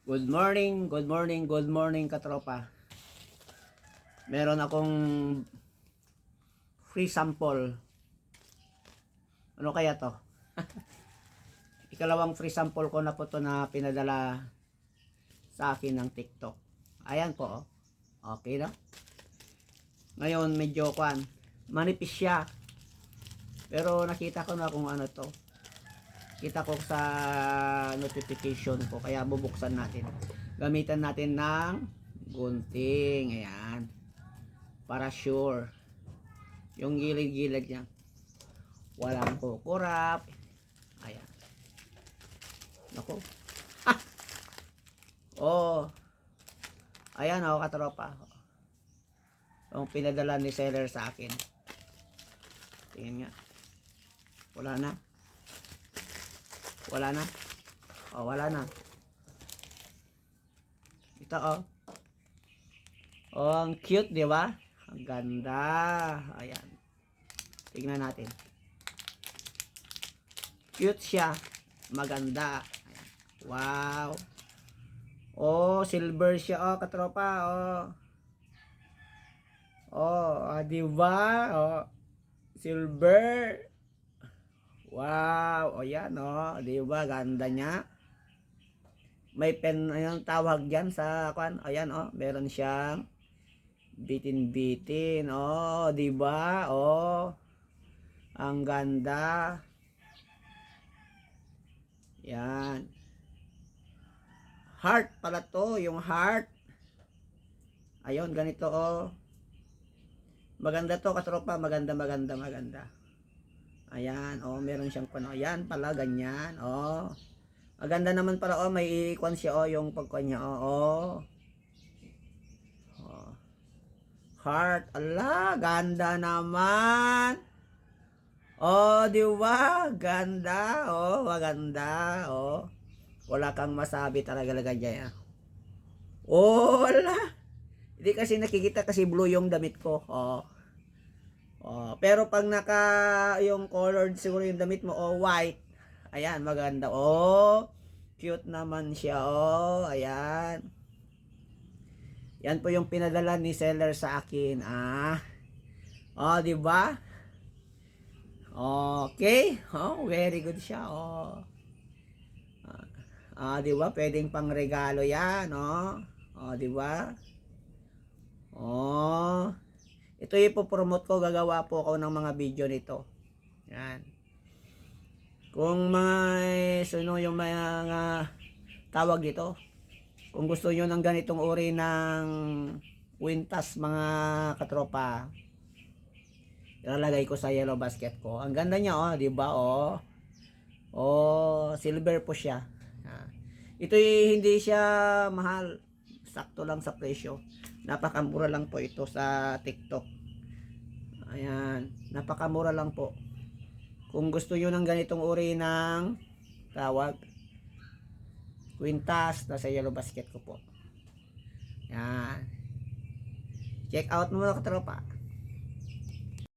Good morning, good morning, good morning katropa. Meron akong free sample. Ano kaya to? Ikalawang free sample ko na po to na pinadala sa akin ng TikTok. Ayan po, oh. Okay na. Ngayon medyo manipis siya. Pero nakita ko na kung ano to. Kita ko sa notification ko, kaya bubuksan natin. Gamitan natin ng gunting. Ayan, para sure yung gilid-gilid niya walang kukurap. Ayan, nako. Oh, ayan, oh katropa, yung pinadala ni seller sa akin. Tingnan nga, wala na. Wala na. Oh, wala na. Ito, oh. Oh, ang cute, di ba? Ang ganda. Ayan. Tingnan natin. Cute siya. Maganda. Ayan. Wow. Oh, silver siya, oh, katropa, oh. Oh, di ba? Oh, silver. Wow, o yan, o, di ba ganda niya? May pen, ayun tawag diyan sa ayan, o, meron siyang bitin-bitin, o, di ba? O, ang ganda. Yan. Heart pala to, yung heart. Ayun, ganito, o. Maganda to, katropa, maganda, maganda, maganda. Ayan, oh, meron siyang yan pala, ganyan, oh. Maganda naman pala, oh, may ikon siya, oh, yung pagkuan niya, oh. Oh. Heart, ala, ganda naman. Oh, di ba? Ganda, oh, maganda, oh. Wala kang masabi talaga ganyan, ah. Oh, ala. Hindi kasi nakikita kasi blue yung damit ko, oh. Oh, pero pag yung colored siguro yung damit mo, oh, white. Ayan, maganda. Oh, cute naman siya. Oh, ayan. Yan po yung pinadala ni seller sa akin. Ah. Oh, di ba? Okay. Oh, very good siya. Oh. Di ba? Pwedeng pang regalo 'yan, oh. Oh, di ba? Oh. Ito ipo-promote ko, gagawa po ako ng mga video nito. Yan. Kung may yung mga tawag dito, kung gusto nyo ng ganitong uri ng kwintas mga katropa, ilalagay ko sa yellow basket ko. Ang ganda niya, oh, di ba? Oh. Oh, silver po siya. Ito hindi siya mahal. Sakto lang sa presyo. Napakamura lang po ito sa TikTok. Ayan, napakamura lang po. Kung gusto niyo ng ganitong uri ng tawag kwintas, nasa yellow basket ko po. Yan. Check out mo mga katropa.